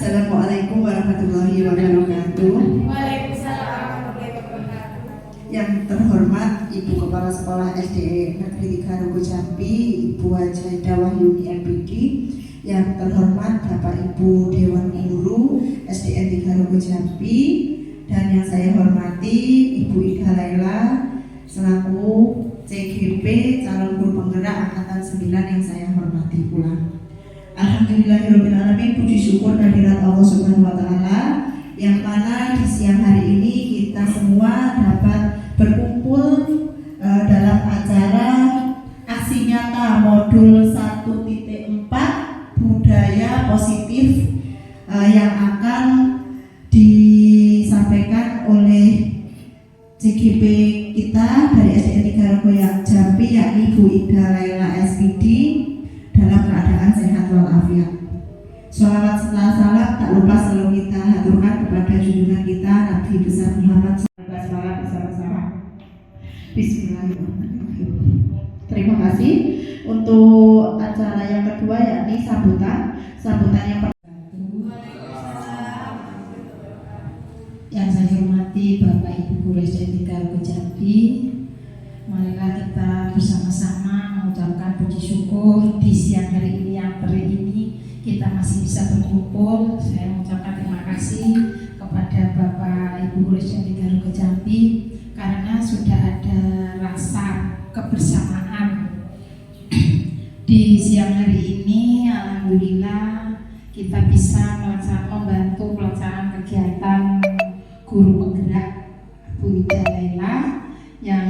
Assalamualaikum warahmatullahi wabarakatuh. Waalaikumsalam warahmatullahi wabarakatuh. Yang terhormat Ibu Kepala Sekolah SD Negeri 3 Rogo Jambi, Ibu Hajaidah Wahyuni MPD. Yang terhormat Bapak Ibu Dewan Guru SDN 3 Rogo Jambi, dan yang saya hormati Ibu Ida Laila selaku CGP calon guru penggerak angkatan 9 yang saya hormati pula. Alhamdulillahirrahmanirrahim, puji syukur kehadirat Allah Subhanahu wa Ta'ala, yang mana di siang hari ini kita semua dapat berkumpul dalam acara aksi nyata modul 1.4 budaya positif yang akan disampaikan oleh CGP kita dari SDN 3 Rogo Jambi, yakni Ibu Ida Laila SPD, dalam keadaan sehat walafiat. Sholawat setelah salam tak lupa selalu kita haturkan kepada junjungan kita Nabi besar Muhammad SAW bersama-sama. Bismillahirrahmanirrahim. Terima kasih. Untuk acara yang kedua yakni sambutan yang pertama. Yang saya hormati Bapak Ibu Guru SDN 3 Rogo Jambi, marilah kita bersama-sama mengucapkan puji syukur di siang hari ini, yang hari ini kita masih bisa berkumpul. Saya mengucapkan terima kasih kepada Bapak Ibu Guru SDN 3 Rogo Jambi karena sudah ada rasa kebersamaan di siang hari ini. Alhamdulillah kita bisa membantu pelaksanaan kegiatan guru penggerak Bu Ida Laila yang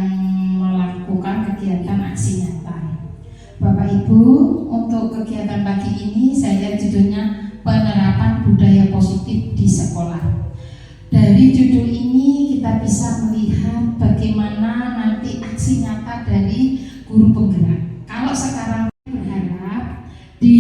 melakukan kegiatan aksi nyata. Bapak Ibu, untuk kegiatan pagi ini saya judulnya penerapan budaya positif di sekolah. Dari judul ini kita bisa melihat bagaimana nanti aksi nyata dari guru penggerak. Kalau sekarang berharap di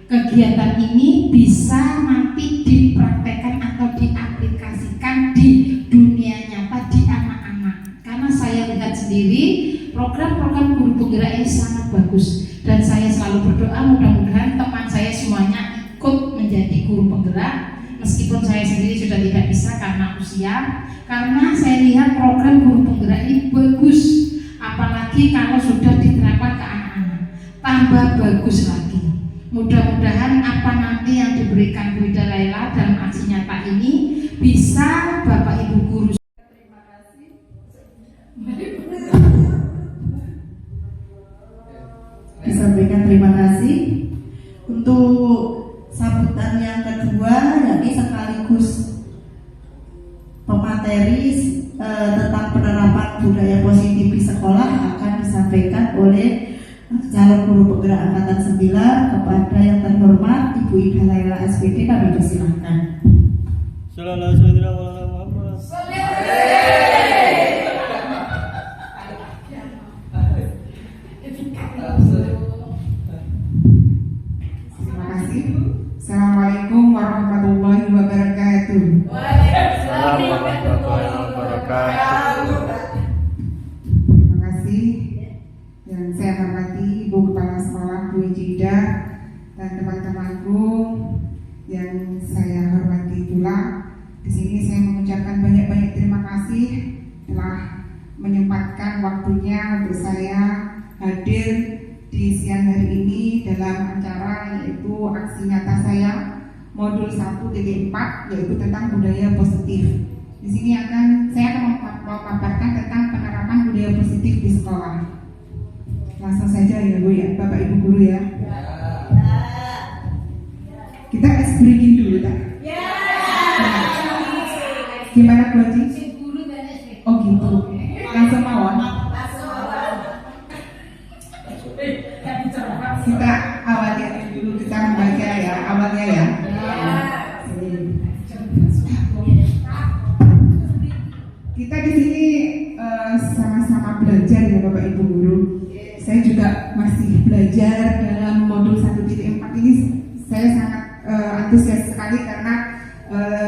kegiatan ini bisa nanti dipraktekkan atau diaplikasikan di dunia nyata di anak-anak. Karena saya lihat sendiri program-program guru penggerak ini sangat bagus, dan saya selalu berdoa mudah-mudahan teman saya semuanya ikut menjadi guru penggerak, meskipun saya sendiri sudah tidak bisa karena usia. Karena saya lihat program guru penggerak ini bagus, apalagi kalau sudah diterapkan ke anak-anak, tambah bagus lagi. Mudah-mudahan apa nanti yang diberikan Bu Ida Laila dalam aksi nyata ini bisa Bapak Ibu guru. Terima kasih. Disampaikan terima kasih. Untuk sambutan yang kedua, yakni sekaligus pemateri tentang penerapan budaya positif di sekolah, akan disampaikan oleh calon guru penggerak angkatan 9 kepada yang terhormat Ibu Ida Laila SPD. Kami persilahkan. Terima kasih. Assalamualaikum warahmatullahi wabarakatuh. Waalaikumsalam warahmatullahi wabarakatuh. Terima kasih. Yang saya hormati Ibu Kepala Sekolah Bu Hajaidah dan teman-temanku yang saya hormati pula. Di sini saya mengucapkan banyak-banyak terima kasih telah menyempatkan waktunya untuk saya hadir di siang hari ini dalam acara yaitu aksi nyata saya modul 1.4, yaitu tentang budaya positif. Di sini saya akan memaparkan tentang penerapan budaya positif di sekolah. Langsung saja ya Bu ya, Bapak Ibu guru ya. Kita ice breaking dulu tak? Gimana Bu Haji? Oh gitu. Langsung mawon. Kita awalnya dulu, kita membaca ya awalnya ya. Kita di sini sama-sama belajar ya Bapak Ibu guru. Saya juga masih belajar dalam modul 1.4 ini. Saya sangat antusias sekali karena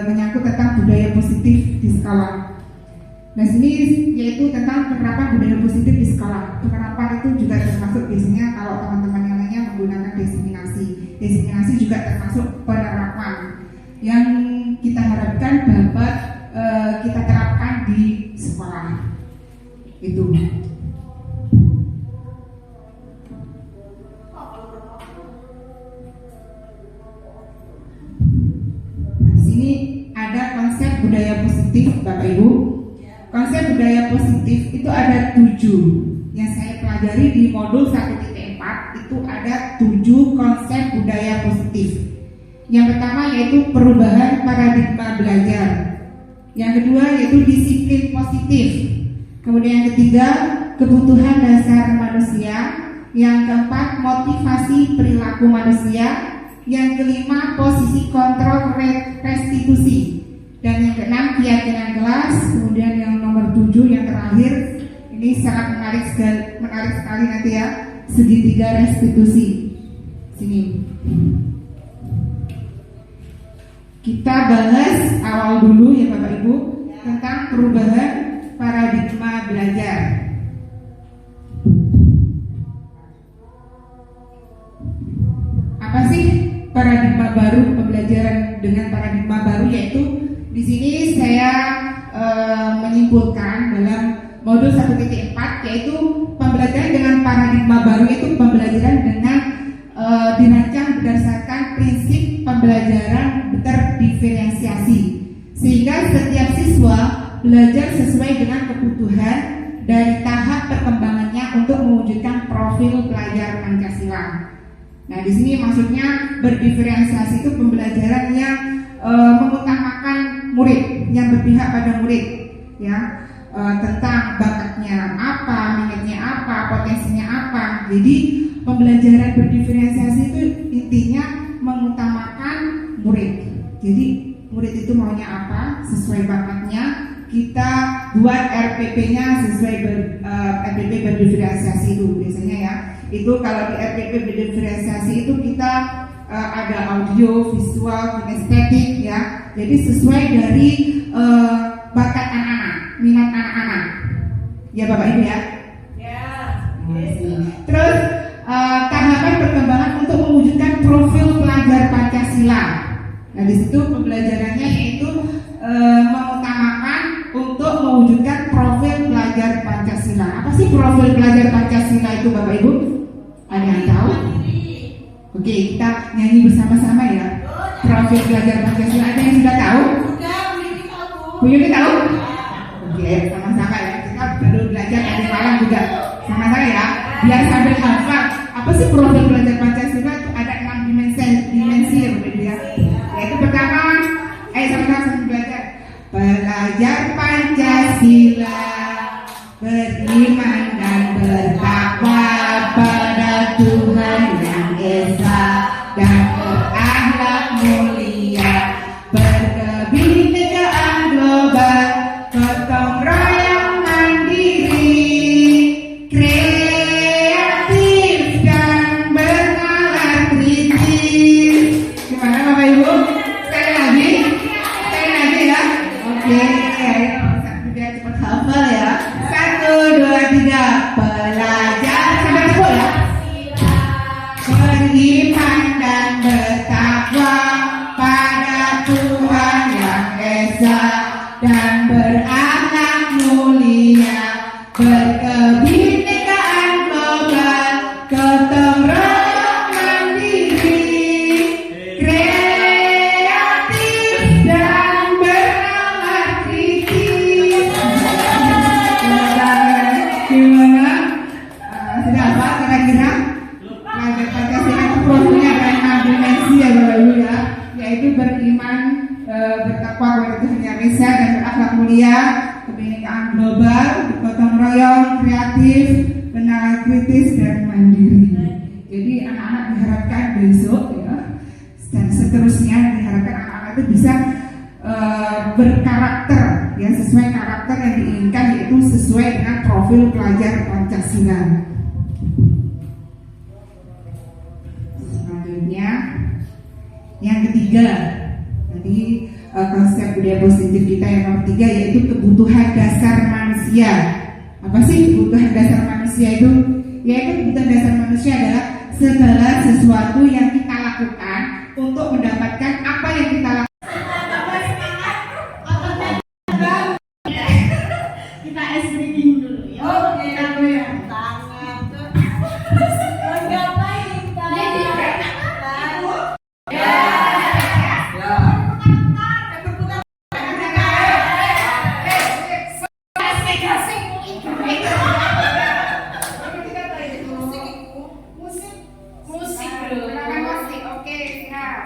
menyangkut tentang budaya positif di sekolah. Nah sini yaitu tentang penerapan budaya positif di sekolah. Penerapan itu juga termasuk biasanya kalau teman-teman yang lainnya menggunakan diseminasi. Diseminasi juga termasuk penerapan yang kita harapkan dapat kita terapkan di sekolah. Itu. Di sini ada konsep budaya positif, Bapak Ibu. Konsep budaya positif itu ada 7 yang saya pelajari di modul 1.4. Itu ada 7 konsep budaya positif. Yang pertama yaitu perubahan paradigma belajar. Yang kedua yaitu disiplin positif. Kemudian yang ketiga kebutuhan dasar manusia. Yang keempat motivasi perilaku manusia. Yang kelima posisi kontrol restitusi. Dan yang keenam keyakinan kelas. Kemudian yang nomor 7 yang terakhir ini sangat menarik sekali nanti ya, segitiga restitusi. Sini kita bahas awal dulu ya Bapak Ibu tentang perubahan paradigma belajar. Apa sih paradigma baru, pembelajaran dengan paradigma baru? Yaitu di sini saya menyimpulkan dalam modul 1.4 yaitu pembelajaran dengan paradigma baru, yaitu pembelajaran dengan dirancang berdasarkan prinsip pembelajaran terdiferensiasi, sehingga setiap siswa belajar sesuai dengan kebutuhan dari tahap perkembangannya untuk mewujudkan profil pelajar Pancasila. Nah, di sini maksudnya berdiferensiasi itu pembelajaran yang mengutamakan murid, yang berpihak pada murid, ya, tentang bakatnya apa, minatnya apa, potensinya apa. Jadi pembelajaran berdiferensiasi itu intinya mengutamakan murid. Jadi murid itu maunya apa, sesuai bakatnya. Kita buat RPP-nya sesuai RPP berdiferensiasi itu biasanya ya. Itu kalau di RPP berdiferensiasi itu kita ada audio, visual, kinestetik ya. Jadi sesuai dari bakat anak-anak, minat anak-anak. Ya Bapak Ibu ya. Ya. Terus tahapan perkembangan untuk mewujudkan profil pelajar Pancasila. Nah di situ pembelajarannya yaitu mengutamakan untuk mewujudkan profil pelajar Pancasila. Apa sih profil pelajar Pancasila itu Bapak Ibu? Ada yang tahu? Oke, kita nyanyi bersama-sama ya. Profil pelajar Pancasila, ada yang sudah tahu? Bu Yuni tahu? Oke, sama-sama ya. Kita baru belajar dari malam juga sama-sama ya. Biar sambil hafal. Apa sih profil pelajar Pancasila itu ada 6 dimensi ya Bapak Ibu ya. Yaitu pertama, sama-sama belajar. Pelajar Pancasila beriman dan bertakwa pada Tuhan yang Esa dan berakhlak mulia, berkebinekaan global, gotong royong mandiri, kreatif dan bernalar kritis. Gimana Bapak Ibu? Sekali lagi ya. Oke, biar cepat hafal ya. 1, 2, 3. Pelajar sampai sebut ya. Beriman dan bertakwa pada Tuhan yang Esa dan berakhlak mulia, berkebinekaan global, gotong royong mandiri, kreatif dan bernalar kritis. Gimana? Sudah apa kira-kira? Pelajar Pancasila itu profilnya ada 6 dimensi ya Bapak Ibu ya, yaitu beriman, bertakwa kepada Tuhan Yang Esa dan berakhlak mulia, kebinekaan global, gotong royong, kreatif, bernalar kritis dan mandiri. Jadi anak-anak diharapkan besok ya, dan seterusnya diharapkan anak-anak itu bisa berkarakter ya, sesuai karakter yang diinginkan, yaitu sesuai dengan profil pelajar Pancasila. Selanjutnya yang ketiga, tadi konsep budaya positif kita yang nomor 3, yaitu kebutuhan dasar manusia. Apa sih kebutuhan dasar manusia itu? Yaitu kebutuhan dasar manusia adalah segala sesuatu yang kita lakukan untuk mendapatkan apa yang kita lakukan. Kita ice breaking dulu ya. Oke. Tangan. Ngapain Musik bro. Oke, siap.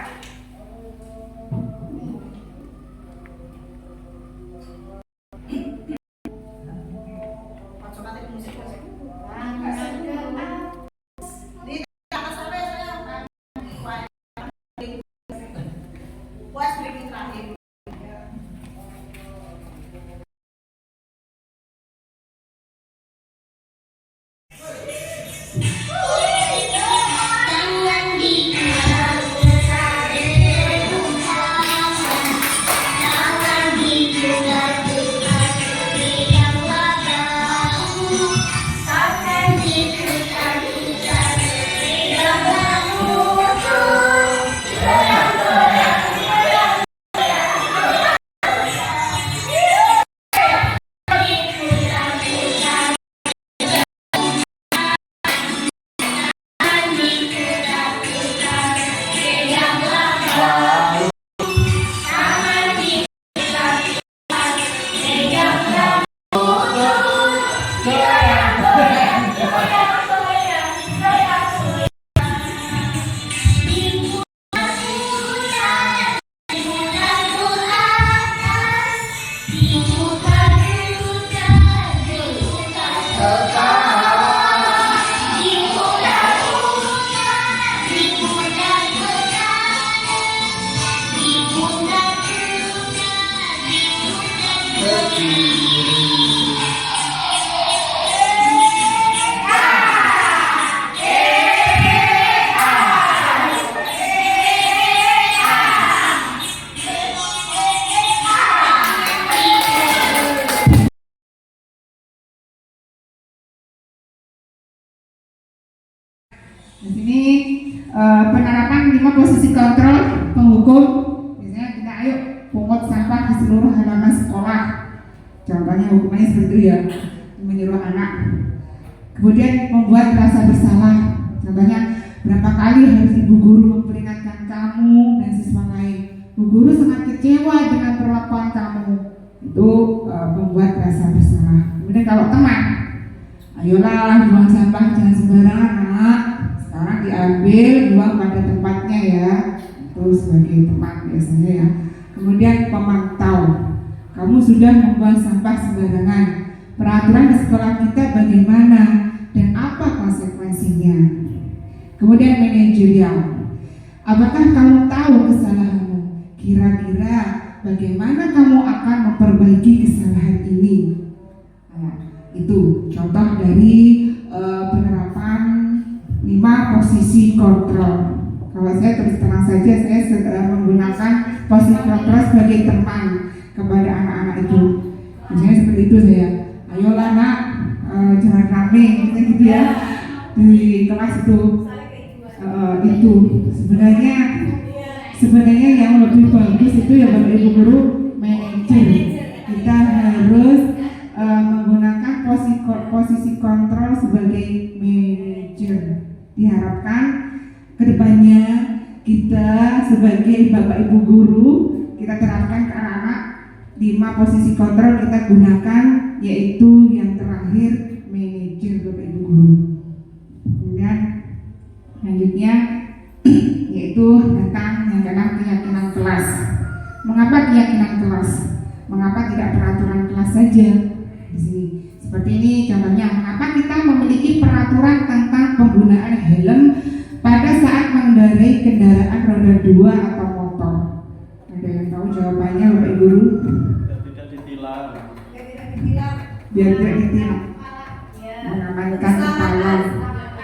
Di sini penerapan 5 posisi kontrol penghukum. Biasanya kita ayo pungut sampah di seluruh halaman sekolah. Contohnya hukumannya seperti itu ya, menyuruh anak. Kemudian membuat rasa bersalah. Contohnya berapa kali harus ibu guru memperingatkan kamu dan siswa lain. Bu guru sangat kecewa dengan perlakuan kamu. Itu membuat rasa bersalah. Kemudian kalau teman, ayolah buang sampah jangan sembarangan nak. Sekarang diambil, buang pada tempatnya ya. Itu sebagai teman biasanya ya. Kemudian pemantau, kamu sudah membuang sampah sembarangan. Peraturan di sekolah kita bagaimana dan apa konsekuensinya? Kemudian manajerial, apakah kamu tahu kesalahanmu? Kira-kira bagaimana kamu akan memperbaiki kesalahan ini? Nah, itu contoh dari penerapan 5 posisi kontrol. Kalau saya terus terang saja, saya menggunakan posisi kontrol sebagai teman kepada anak-anak itu. Misalnya seperti itu saya, ayolah nak, jangan rame, gitu ya, di kelas itu. Itu sebenarnya yang lebih bagus itu ya Bapak Ibu guru manajer. Kita harus menggunakan posisi kontrol sebagai manajer. Diharapkan kedepannya kita sebagai Bapak Ibu guru kita terapkan ke anak-anak 5 posisi kontrol kita gunakan, yaitu yang terakhir manajer Bapak Ibu guru. Kemudian selanjutnya yaitu tentang yang keenam keyakinan kelas. Mengapa keyakinan kelas? Mengapa tidak peraturan kelas saja? Di sini seperti ini contohnya, mengapa kita memiliki peraturan tentang penggunaan helm pada saat mengendarai kendaraan roda 2 atau motor? Ada yang tahu jawabannya Bapak Ibu guru? Tidak ditilang. Biar tidak ditilang. Mengamankan kepala,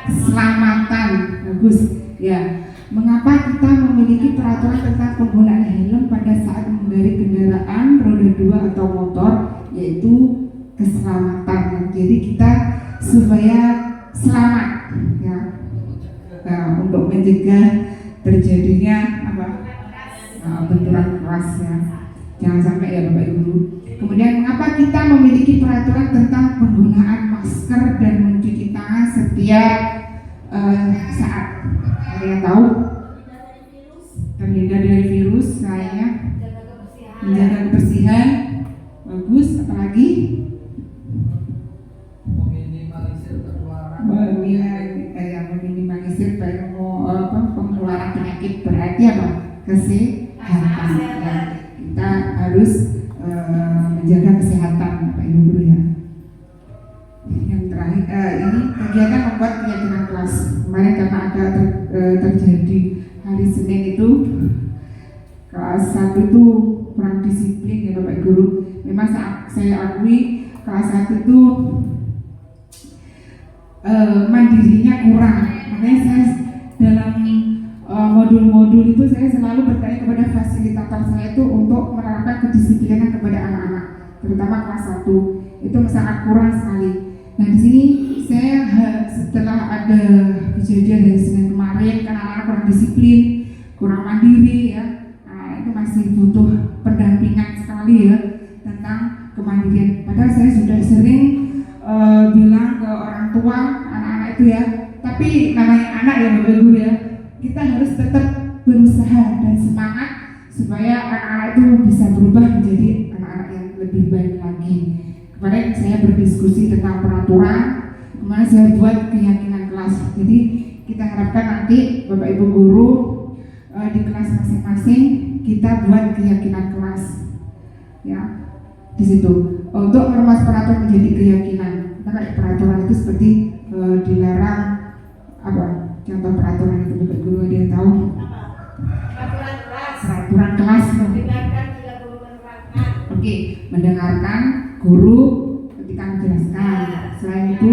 keselamatan, bagus ya. Mengapa kita kita memiliki peraturan tentang penggunaan helm pada saat mengendarai kendaraan roda 2 atau motor, yaitu keselamatan. Jadi kita supaya selamat, ya, untuk mencegah terjadinya benturan keras, ya. Jangan sampai ya Bapak Ibu. Kemudian mengapa kita memiliki peraturan tentang penggunaan masker dan mencuci tangan setiap saat? Ada yang tahu? Terhindar dari virus, saya menjaga kebersihan. Bagus, apalagi? Meminimalisir pengeluaran penyakit, berarti apa? Kesehatan, ya. Kita harus menjaga kesehatan, Bapak Ibu Guru, ya. Yang terakhir, ini kegiatan membuat keyakinan kelas. Kemarin karena ada terjadi hari Senin itu kelas 1 itu kurang disiplin, ya Bapak Guru. Memang saya akui kelas 1 itu mandirinya kurang. Makanya saya dalam modul-modul itu saya selalu bertanya kepada fasilitator saya itu untuk menerapkan kedisiplinan kepada anak-anak, terutama kelas 1 itu sangat kurang sekali. Nah di sini saya setelah ada kejadian dari Senin kemarin, kan anak-anak kurang disiplin, kurang mandiri, ya. Nah, itu masih butuh pendampingan sekali, ya, tentang kemandirian. Padahal saya sudah sering bilang ke orang tua anak-anak itu, ya, tapi namanya anak, ya Bapak Ibu, ya, kita harus tetap berusaha dan semangat supaya anak-anak itu bisa berubah menjadi anak-anak yang lebih baik lagi. Kemarin saya berdiskusi tentang peraturan, kemarin saya buat keyakinan kelas. Jadi kita harapkan nanti Bapak Ibu Guru di kelas masing-masing kita buat keyakinan kelas, ya, di situ untuk meremas peraturan menjadi keyakinan. Karena peraturan itu seperti dilarang, apa contoh peraturan itu Bapak Guru, ada yang tahu? Peraturan kelas. Peraturan kelas. Dengarkan bila guru menerangkan. Oke, mendengarkan guru ketika menjelaskan. Selain itu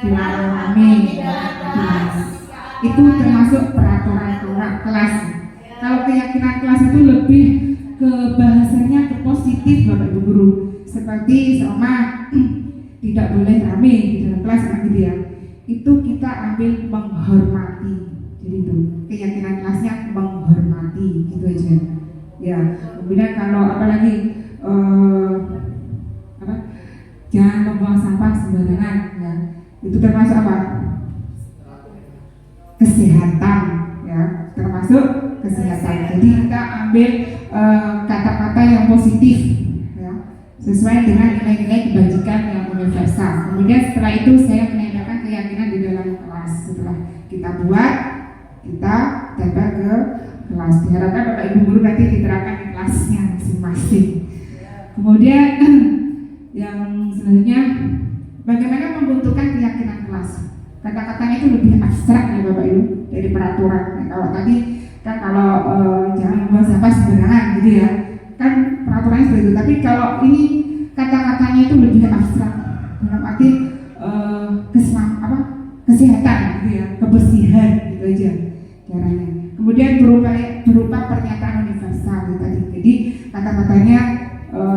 dilarang kami, itu termasuk peraturan kelas. Kalau keyakinan kelas itu lebih ke bahasanya ke positif Bapak Ibu Guru, seperti sama tidak boleh rame di dalam kelas, gitu ya. Itu kita ambil menghormati. Jadi itu keyakinan kelasnya menghormati, gitu aja. Ya, kemudian kalau apalagi jangan membuang sampah sembarangan, ya. Itu termasuk apa? Kesehatan, ya, termasuk kesehatan. Jadi kita ambil kata-kata yang positif, ya, sesuai dengan nilai-nilai kebajikan yang universal. Kemudian setelah itu saya menandakan keyakinan di dalam kelas. Setelah kita buat, kita tempel ke kelas. Diharapkan Bapak Ibu Guru nanti diterapkan di kelasnya masing-masing. Kemudian yang selanjutnya, bagaimana membentukkan keyakinan kelas. Kata-katanya itu lebih abstrak, ya Bapak Ibu, dari peraturan. Nah, kalau tadi kan kalau jangan membuang sampah sembarangan, gitu ya, kan peraturannya seperti itu. Tapi kalau ini kata-katanya itu lebih abstrak, dalam arti kesehatan, gitu ya, kebersihan, gitu aja caranya. Kemudian berupa pernyataan universal, gitu tadi. Jadi kata-katanya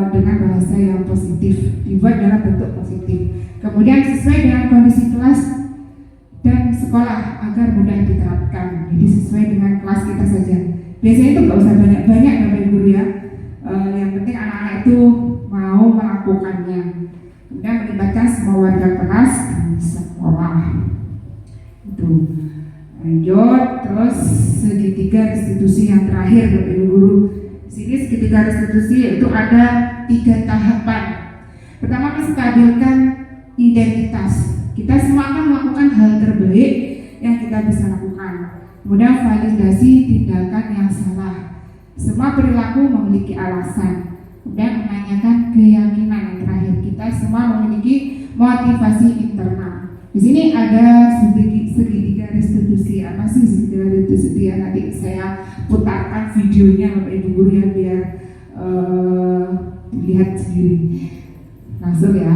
dengan bahasa yang positif, dibuat dalam bentuk positif. Kemudian sesuai dengan kondisi kelas dan sekolah agar mudah diterapkan. Jadi sesuai dengan kelas kita saja. Biasanya itu nggak usah banyak-banyak Bapak Ibu, ya. Yang penting anak-anak itu mau melakukannya. Kemudian melibatkan semua warga kelas dan sekolah. Itu. Lanjut, terus segitiga restitusi yang terakhir Bapak Ibu Guru. Di sini segitiga restitusi itu ada 3 tahapan. Pertama, menstabilkan identitas. Kita semua akan melakukan hal terbaik yang kita bisa lakukan. Kemudian validasi tindakan yang salah. Semua perilaku memiliki alasan. Kemudian menanyakan keyakinan yang terakhir. Kita semua memiliki motivasi internal. Di sini ada segitiga restitusi. Apa sih segitiga restitusi? Ya, nanti saya putarkan videonya Bapak Ibu Guru, ya, biar lihat sendiri. Langsung, ya.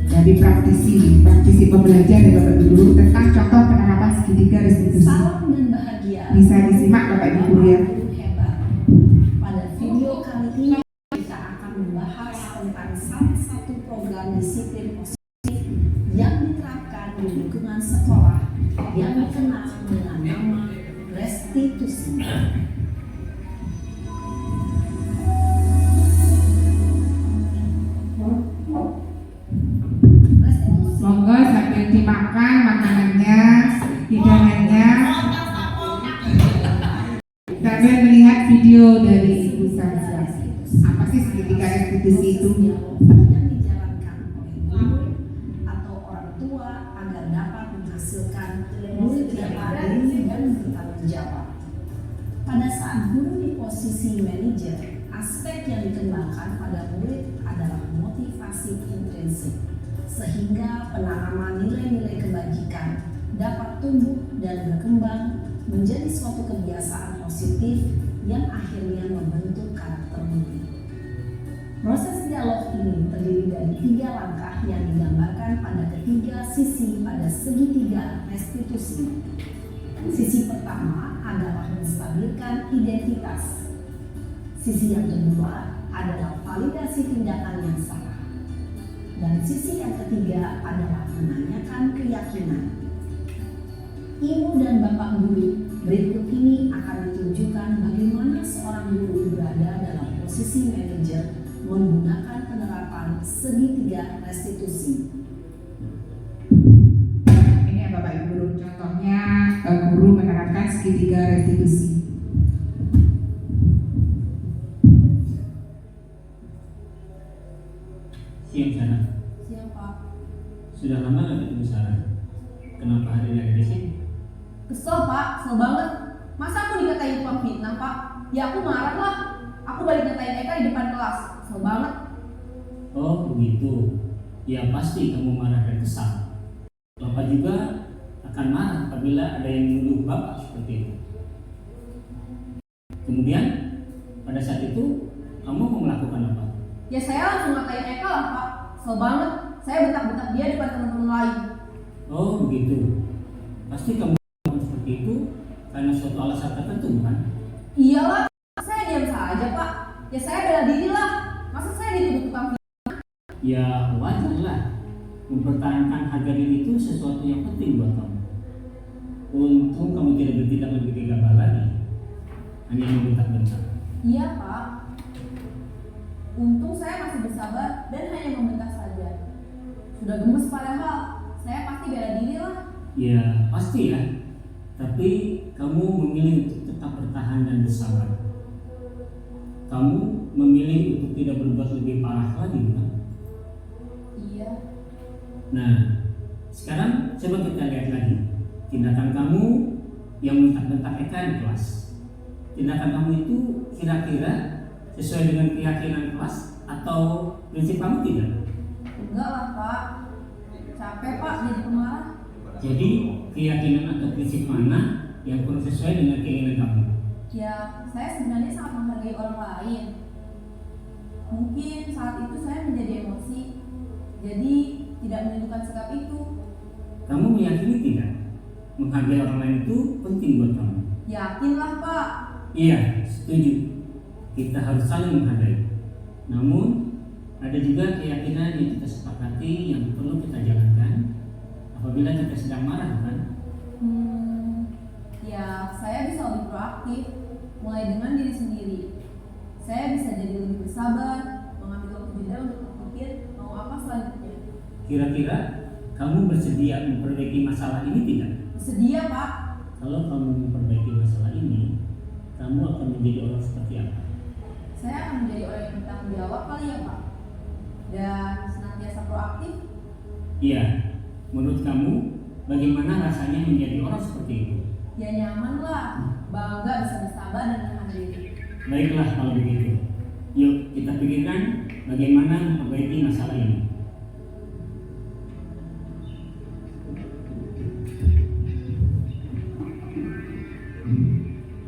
Dan lebih praktisi pembelajaran dari Bapak Ibu Guru tentang contoh penerapan segitiga restitusi. Salam dan bahagia. Bisa disimak Bapak Ibu Guru ya. Guru hebat. Pada video kali ini kita akan membahas tentang salah satu program disiplin positif yang diterapkan di lingkungan sekolah yang dikenal dengan nama restitusi. Monggo sambil dimakan makanannya, hidangannya, sambil melihat video dari Ibu Sarza. Apa sih segitiga restitusi itu? Yang dijalankan oleh guru atau orang tua agar dapat menghasilkan murid yang adil dan bertanggung jawab. Pada saat guru di posisi manajer, aspek yang dikembangkan pada murid adalah motivasi intrinsik, sehingga penanaman nilai-nilai kebajikan dapat tumbuh dan berkembang menjadi suatu kebiasaan positif yang akhirnya membentuk karakter murid. Proses dialog ini terdiri dari 3 langkah yang digambarkan pada ketiga sisi pada segitiga restitusi. Sisi pertama adalah menstabilkan identitas. Sisi yang kedua adalah validasi tindakan yang salah. Dan sisi yang ketiga adalah menanyakan keyakinan. Ibu dan Bapak Guru, berikut ini akan ditunjukkan bagaimana seorang guru berada dalam posisi manajer menggunakan penerapan segitiga restitusi. Ini ya Bapak Ibu Guru, contohnya guru menerapkan segitiga restitusi. Siang Sarah. Siap Pak. Sudah lama nggak ketemu Sarah? Kenapa hari ini ada di sini? Kesel Pak, kesel banget. Masa aku dikatain tukang fitnah Pak? Ya aku marah lah. Aku balik ngatain Eka di depan kelas. Kesel banget. Oh begitu. Ya pasti kamu marah dan kesal. Bapak juga akan marah apabila ada yang menuduh Bapak seperti itu. Kemudian pada saat itu kamu mau melakukan apa? Ya saya langsung ngatain Eka lah Pak. Kesel banget. Saya bentak-bentak dia di depan teman-teman lain. Oh begitu. Pasti kamu melakukan seperti itu karena suatu alasan tertentu bukan? Iyalah, saya diam saja Pak. Ya saya bela diri lah. Masa saya dituduh tukang fitnah? Ya wajar lah. Mempertahankan harga diri itu sesuatu yang penting buat kamu. Untung kamu tidak bertindak lebih gegabah lagi, hanya membentak-bentak. Iya Pak. Untung saya masih bersabar dan hanya membentak saja. Sudah gemes padahal. Saya pasti bela diri lah. Ya pasti ya. Tapi kamu memilih untuk tetap bertahan dan bersabar. Kamu memilih untuk tidak berbuat lebih parah lagi bukan? Iya. Nah, sekarang coba kita lihat lagi tindakan kamu yang bentak-bentak Eka di kelas. Tindakan kamu itu kira-kira sesuai dengan keyakinan kelas atau prinsip kamu tidak? Enggak lah Pak. Capek Pak jadi pemarah. Jadi keyakinan atau prinsip mana yang kurang sesuai dengan keinginan kamu? Ya, saya sebenarnya sangat menghargai orang lain. Mungkin saat itu saya menjadi emosi, jadi tidak menentukan sikap itu. Kamu meyakini tidak? Menghargai orang lain itu penting buat kamu. Yakinlah Pak. Iya, setuju. Kita harus saling menghargai. Namun ada juga keyakinan yang kita sepakati yang perlu kita jalankan apabila kita sedang marah, kan? Ya, saya bisa lebih proaktif, mulai dengan diri sendiri. Saya bisa jadi lebih bersabar, mengambil waktu jeda untuk berpikir mau apa selanjutnya. Kira-kira kamu bersedia memperbaiki masalah ini tidak? Bersedia Pak. Kalau kamu memperbaiki masalah ini, kamu akan menjadi orang seperti apa? Saya akan menjadi orang yang bertanggung jawab kali ya Pak. Dan senantiasa proaktif. Iya, menurut kamu bagaimana rasanya menjadi orang seperti itu? Ya nyaman lah, bangga bisa bersabar dan menahan diri. Baiklah kalau begitu. Yuk kita pikirkan bagaimana memperbaiki masalah ini.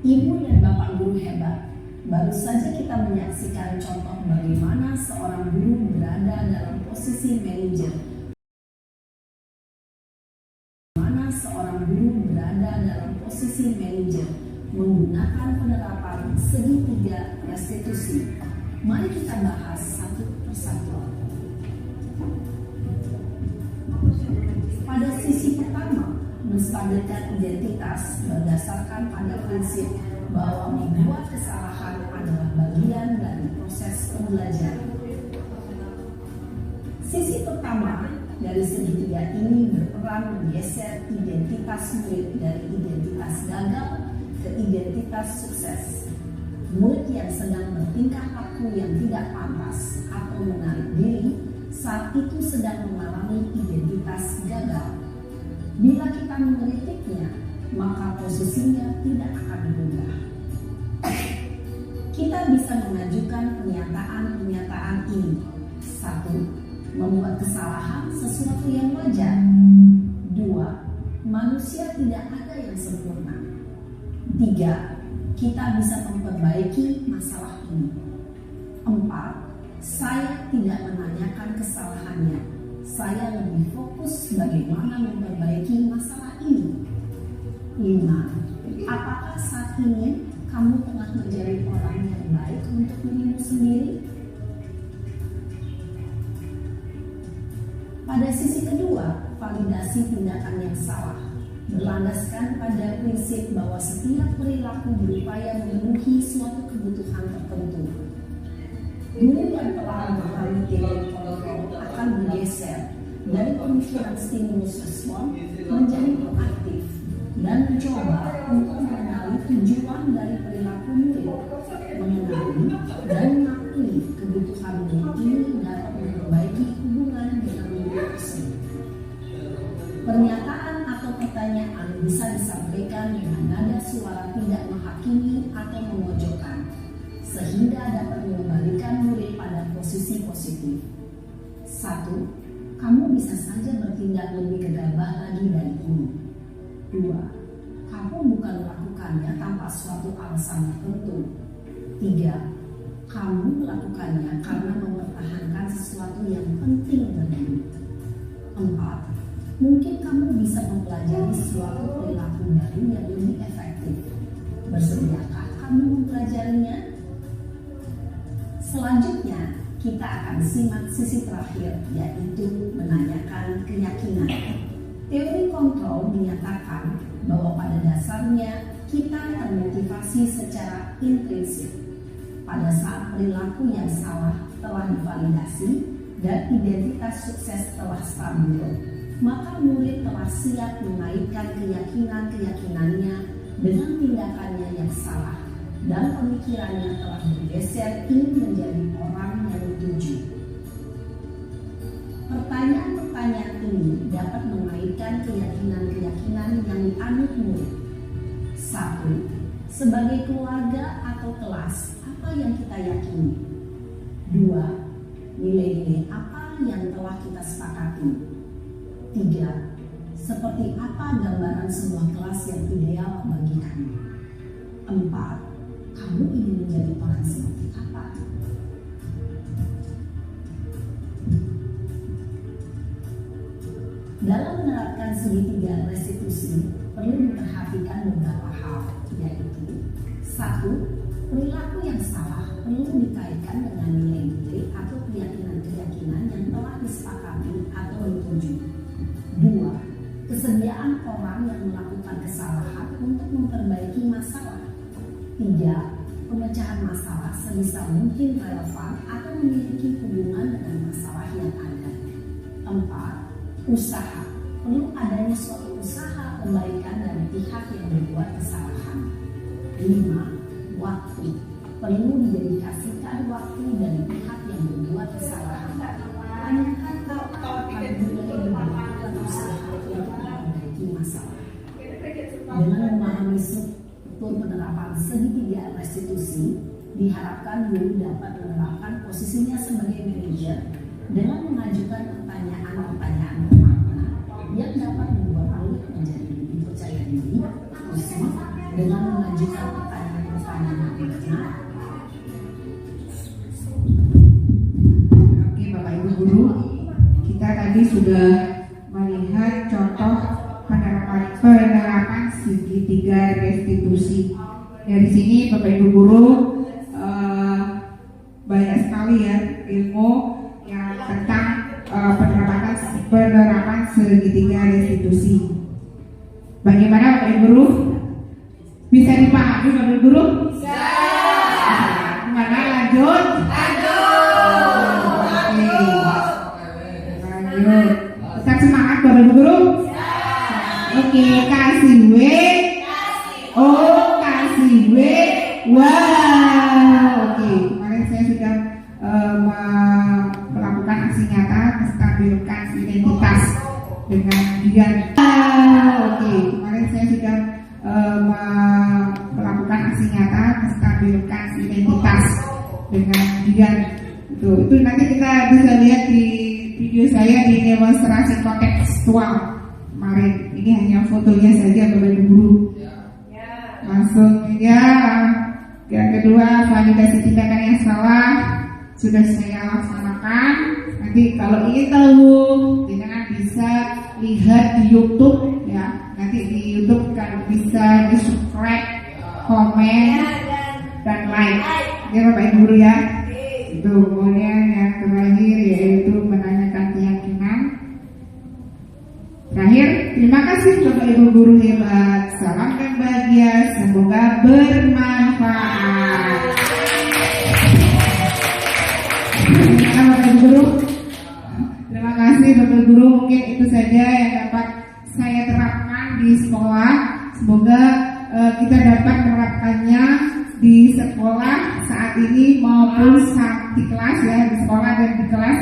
Ibu dan Bapak Guru hebat. Baru saja kita menyaksikan contoh bagaimana seorang guru berada dalam posisi manajer menggunakan penerapan segitiga restitusi. Mari kita bahas satu persatu. Pada sisi pertama, menstabilkan identitas berdasarkan pada prinsip bahwa membuat kesalahan adalah bagian dari proses pembelajaran. Sisi pertama dari segitiga ini berperan menggeser identitas murid dari identitas gagal ke identitas sukses. Murid yang sedang bertingkah laku yang tidak pantas atau menarik diri saat itu sedang mengalami identitas gagal. Bila kita mengkritiknya, maka posisinya tidak akan berubah. Kita bisa mengajukan pernyataan-pernyataan ini. 1. Membuat kesalahan sesuatu yang wajar. 2. Manusia tidak ada yang sempurna. 3. Kita bisa memperbaiki masalah ini. 4. Saya tidak menanyakan kesalahannya. Saya lebih fokus bagaimana memperbaiki masalah ini. 5. Apakah saat ini kamu tengah menjadi orang yang baik untuk dirimu sendiri? Pada sisi kedua, validasi tindakan yang salah berlandaskan pada prinsip bahwa setiap perilaku berupaya memenuhi suatu kebutuhan tertentu. Murid yang telah memahami teori kontrol akan bergeser dari pemikiran stimulus respon menjadi proaktif dan mencoba untuk mengenali tujuan dari perilaku murid, mengenali dan mengakui kebutuhan murid ini dapat memperbaiki hubungan dengan murid tersebut. Pernyataan atau pertanyaan bisa disampaikan dengan nada suara tidak menghakimi atau memojokkan, sehingga dapat mengembalikan murid pada posisi positif. 1. Kamu bisa saja bertindak lebih gegabah lagi dari ini. 2. Kamu bukan melakukannya tanpa suatu alasan tertentu. 3. Kamu melakukannya karena mempertahankan sesuatu yang penting bagimu. 4. Mungkin kamu bisa mempelajari suatu perilaku baru yang lebih efektif. Bersediakah kamu mempelajarinya? Selanjutnya, kita akan simak sisi terakhir, yaitu menanyakan keyakinan. Teori kontrol menyatakan bahwa pada dasarnya kita termotivasi secara intrinsik. Pada saat perilaku yang salah telah divalidasi dan identitas sukses telah stabil, maka murid telah siap mengaitkan keyakinan-keyakinannya dengan tindakannya yang salah, dan pemikirannya telah bergeser ingin menjadi orang yang dituju. Pertanyaan-pertanyaan ini dapat mengaitkan keyakinan-keyakinan yang dianut murid. 1. Sebagai keluarga atau kelas, apa yang kita yakini? 2. Nilai-nilai apa yang telah kita sepakati? 3. Seperti apa gambaran sebuah kelas yang ideal bagi kami? 4. Kamu ingin menjadi orang seperti apa? Dalam menerapkan segitiga restitusi, perlu memperhatikan beberapa hal, yaitu 1. Perilaku yang salah perlu dikaitkan dengan nilai-nilai atau keyakinan-keyakinan yang telah disepakati atau dituju. 2. Kesediaan orang yang melakukan kesalahan untuk memperbaiki masalah. 3. Pemecahan masalah sebisa mungkin relevan atau memiliki hubungan dengan masalah yang ada. 4. Usaha. Perlu adanya suatu usaha perbaikan dari pihak yang berbuat kesalahan. 5. Waktu. Perlu didedikasikan waktu dari pihak yang berbuat kesalahan. Tanyakan kapan mulai dilakukan usaha untuk memperbaiki masalah. Dengan memahami struktur penerapan segitiga restitusi, diharapkan guru dapat menerapkan posisinya sebagai manajer dengan mengajukan pertanyaan-pertanyaan bermakna yang dapat membuat murid menjadi lebih percaya diri, khusus dengan mengajukan pertanyaan-pertanyaan bermakna. Oke, Bapak Ibu Guru, kita tadi sudah melihat contoh penerapan segitiga restitusi Dari sini Bapak Ibu guru banyak sekali ya ilmu yang tentang penerapan segitiga restitusi. Bagaimana Bapak Ibu guru? Bisa dipahami Bapak Ibu guru? Bisa. Gimana lanjut? Lanjut. Tetap semangat Bapak Ibu guru? Oke, kasih W. Oh, kasih W. Wow. Oke, kemarin saya sudah melakukan aksi nyata menstabilkan identitas dengan dia. Oke, kemarin saya sudah melakukan aksi nyata menstabilkan identitas dengan dia. Itu nanti kita bisa lihat di video saya di demonstrasi kontekstual kemarin. Ini hanya fotonya saja Bapak Ibu guru. Langsung ya. Yang kedua, validasi tindakan yang salah sudah saya laksanakan. Nanti kalau ingin tahu, tindakan bisa lihat di YouTube ya. Nanti di YouTube kan bisa di subscribe, komen, dan like. Ya Bapak Ibu guru ya. Itu kemudian yang terakhir yaitu menanyakan keyakinan. Terakhir, terima kasih Bapak Ibu guru hebat. Salam dan bahagia, semoga bermanfaat. Bapak Ibu guru, terima kasih Bapak Ibu guru. Mungkin itu saja yang dapat saya terapkan di sekolah. Semoga kita dapat menerapkannya di sekolah saat ini maupun saat di kelas ya, di sekolah dan di kelas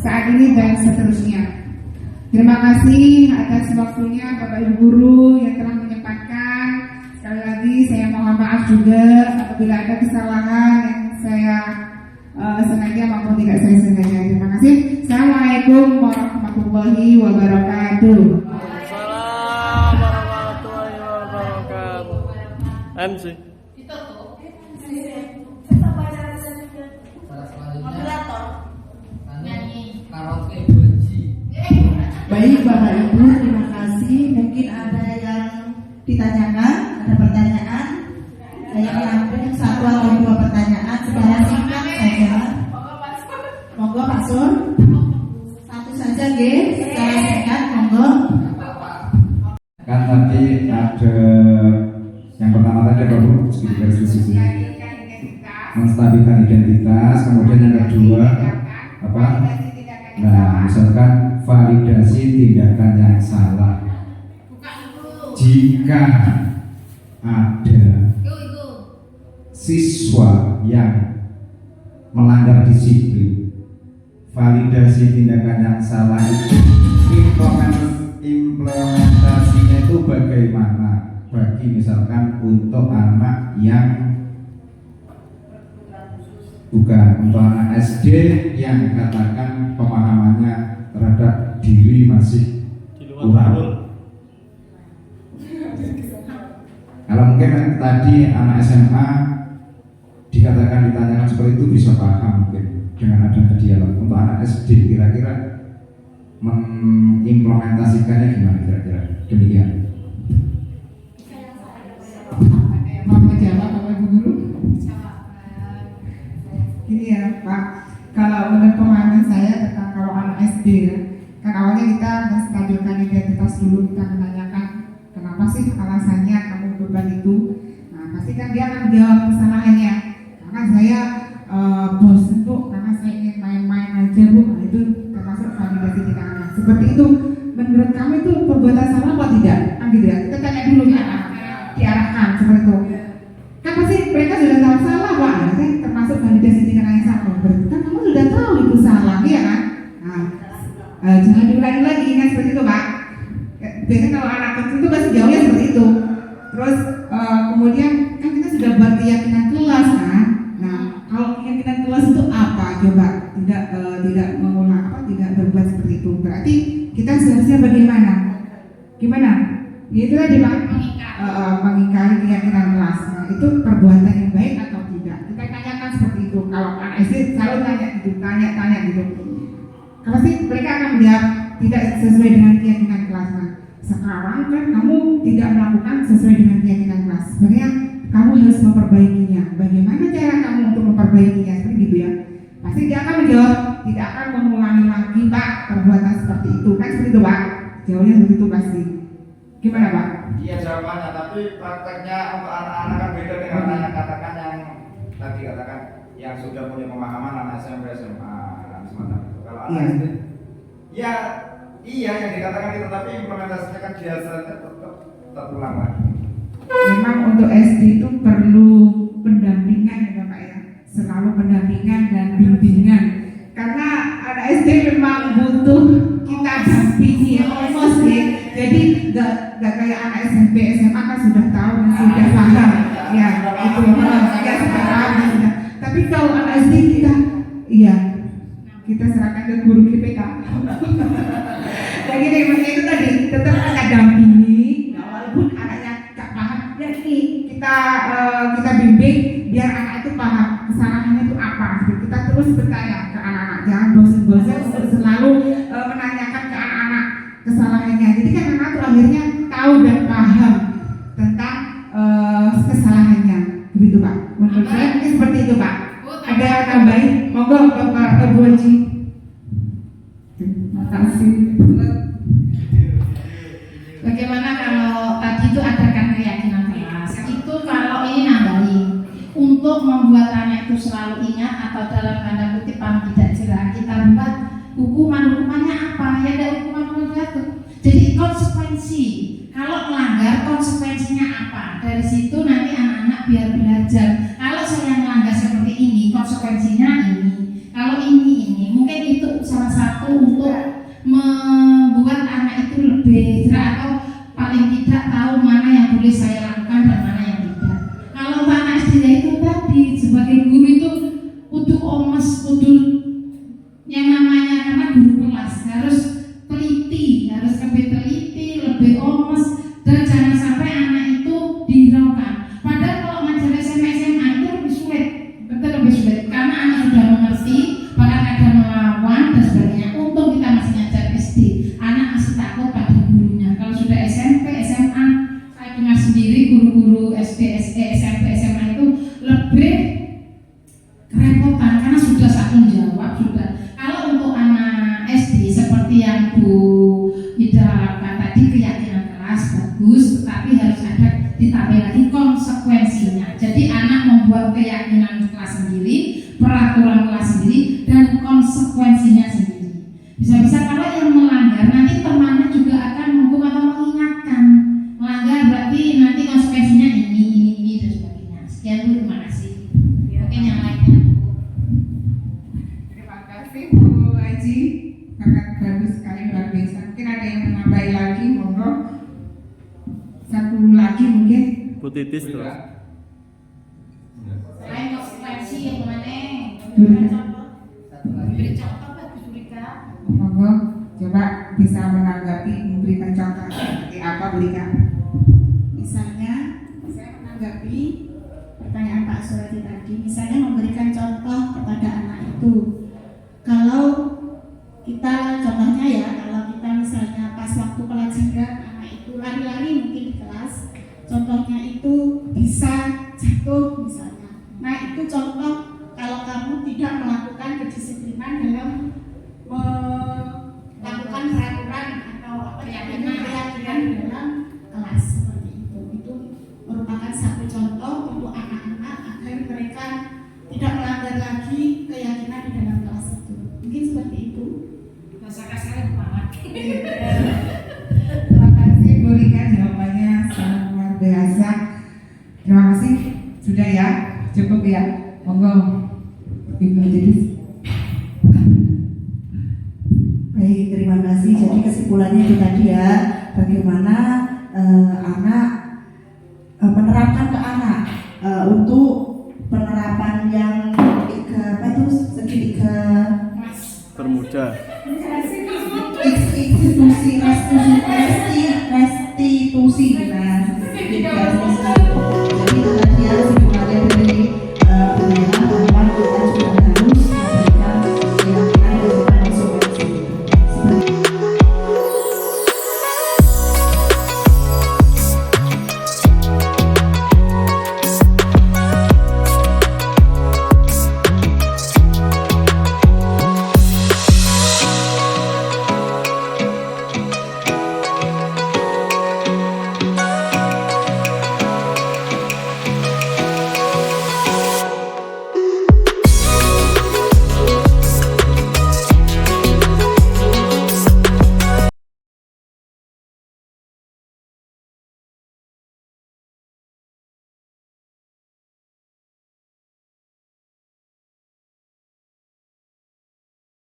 saat ini dan seterusnya. Terima kasih atas waktunya Bapak Ibu guru yang telah menyempatkan. Sekali lagi saya mohon maaf juga apabila ada kesalahan yang saya sengaja maupun tidak saya sengaja. Terima kasih. Assalamualaikum warahmatullahi wabarakatuh. Waalaikumsalam warahmatullahi wabarakatuh. MC. Baik Bapak Ibu, terima kasih. Mungkin ada yang ditanyakan, ada pertanyaan. Saya mengambil satu atau dua pertanyaan secara singkat saja. Monggo Pak Sur. Satu saja guys, secara singkat monggo. Kan tadi ada yang pertama tadi apa Bu? Restitusi. Menstabilkan identitas. Kemudian yang kedua apa? Nah, misalkan validasi tindakan yang salah. Jika ada siswa yang melanggar disiplin, validasi tindakan yang salah itu implementasinya itu bagaimana? Bagi misalkan untuk anak yang bukan, untuk anak SD yang katakan pemahamannya terhadap diri masih kurang. Kalau mungkin tadi anak SMA dikatakan ditanyakan seperti itu bisa paham mungkin dengan adanya dialog. Untuk anak SD kira-kira mengimplementasikannya gimana kira-kira? Demikian. Mau menjawab Bapak Ibu guru? Ini ya Pak, kalau menurut pemahaman saya tentang kalau anak SD ya, kan awalnya kita menstabilkan identitas dulu, kita menanyakan kenapa sih alasannya kamu beban itu. Nah pasti kan dia akan menjawab kesalahannya, karena saya bosan Bu, karena saya ingin main-main aja Bu. Nah, itu termasuk validasi tindakan. Seperti itu, menurut kamu itu perbuatan salah apa tidak? Kan gitu ya, kita tanya dulu ya, diarahkan seperti itu. Kan pasti mereka sudah tahu salah Pak, ya, kan termasuk validasi tindakan yang salah. Berarti kan kamu sudah tahu itu salah, iya kan? Nah, jangan diulangi lagi, kan seperti itu Pak. Biasanya kalau anak kecil itu pasti jauhnya seperti itu. Terus kemudian kan kita sudah buat keyakinan kelas kan. Nah, kalau keyakinan kelas itu apa? Coba tidak mengulang apa? Tidak berbuat seperti itu. Berarti kita seharusnya bagaimana? Gimana? Itu tadi Pak, mengingkari keyakinan kelas. Nah, itu perbuatan yang baik atau tidak? Kita tanyakan seperti itu. Kalau anak SD selalu tanya gitu. Pasti mereka akan menjawab tidak sesuai dengan keyakinan kelas. Nah, sekarang kan kamu tidak melakukan sesuai dengan keyakinan kelas. Sebenarnya kamu harus memperbaikinya. Bagaimana cara kamu untuk memperbaikinya? Seperti gitu ya. Pasti dia akan menjawab, tidak akan mengulangi lagi Pak perbuatan seperti itu. Kan seperti itu Pak? Jawabnya seperti itu pasti. Gimana Pak? Iya jawabannya, tapi prakteknya untuk anak-anak kan beda dengan yang katakan yang tadi katakan yang sudah punya pemahaman anak SMP SMA semacam itu. Kalau anak SD, ya iya yang dikatakan itu, tapi implementasinya kan biasanya tetap terulang lagi. Memang untuk SD itu perlu pendampingan ya Bapak ya, selalu pendampingan dan bimbingan. Karena anak SD memang butuh kita dampingi, almost ya. Jadi nggak kayak anak SMP SMA kan sudah tahu dan sudah paham, ya itu ya sudah paham. Tapi kalau anak SD kita serahkan ke guru GPK. Jadi memang itu tadi tetap kita dampingi, walaupun anaknya nggak paham, ya ini kita bimbing biar anak itu paham kesalahannya itu apa. Kita terus bertanya ke anak-anak, jangan bosan-bosan untuk selalu menanyakan ke anak-anak kesalahannya. Jadi kan anak itu akhirnya tahu dan paham tentang kesalahannya, begitu Pak. Menurut saya mungkin seperti itu Pak. Ada tambahin, monggo Bapak Bu Haji. Terima kasih. Bagaimana kalau tadi itu adakan keyakinan keras? Itu kalau ini nambahin untuk membuat anak itu selalu ingat atau dalam tanda kutip tidak jerah, kita buat hukumannya apa? Ya ada hukuman jatuh. Jadi konsekuensi. Kalau melanggar konsekuensinya apa? Dari situ nanti anak-anak biar belajar. Kalau saya melanggar seperti ini, konsekuensinya ini. Kalau ini, mungkin itu salah satu untuk membuat anak itu lebih jerah atau paling tidak tahu mana yang boleh saya lakukan dan mana yang tidak. Kalau anak SD itu tadi sebagai guru itu kudu omes, kudu yang namanya karena guru kelas harus teliti, harus lebih teliti, lebih omes, dan jangan sampai anak itu dihiraukan. Padahal kalau ngajar SMA itu lebih sulit, betul lebih sulit karena anak sudah mengerti, bahkan ada melawan dan sebagainya. Untung kita masih ngajar SD, anak masih takut pada gurunya. Kalau sudah SMP, SMA, saya dengar sendiri guru-guru SD, SMP, SMA itu lebih kerepotan karena sudah satu jawab sudah. Kalau untuk anak SD seperti yang Bu Ida lakukan tadi, keyakinan keras bagus, tetapi harus ada ditambah lagi konsekuensinya. Jadi anak membuat keyakinan kelas sendiri, peraturan kelas sendiri, dan konsekuensinya sendiri. Bisa-bisa kalau yang melanggar nanti temannya juga akan menghukum atau mengingatkan. Melanggar berarti nanti konsekuensinya ini dan sebagainya. Sekian Bu, terima kasih. Mungkin yang lainnya. Terima kasih Bu Haji, sangat bagus sekali, luar biasa. Mungkin ada yang menambahi lagi, monggo. Satu lagi mungkin. Bu Titis tuh. Selain konsekuensi yang mana? Beri contoh buat Bu Rika. Monggo, coba bisa menanggapi, memberikan contoh seperti apa Bu Rika? Misalnya, saya menanggapi pertanyaan Pak Suradi tadi, misalnya memberikan contoh kepada anak itu. Kalau kita, contohnya ya, kalau kita misalnya pas waktu pelajaran anak itu lari-lari mungkin di kelas, contohnya itu bisa jatuh misalnya. Nah itu contoh kalau kamu tidak melakukan kedisiplinan dalam melakukan peraturan atau keyakinan dalam kelas seperti itu merupakan satu contoh untuk anak-anak agar mereka tidak melanggar lagi keyakinan di dalam kelas itu. Mungkin seperti itu. Bahasa kasarnya banget. Terima kasih Bu Rika, jawabannya sangat luar biasa. Terima kasih, sudah ya, cukup ya. Monggo Ibu jadi. Baik, terima kasih. Jadi kesimpulannya itu tadi ya, bagaimana anak menerapkan ke anak untuk penerapan yang segitiga Bermuda. institusi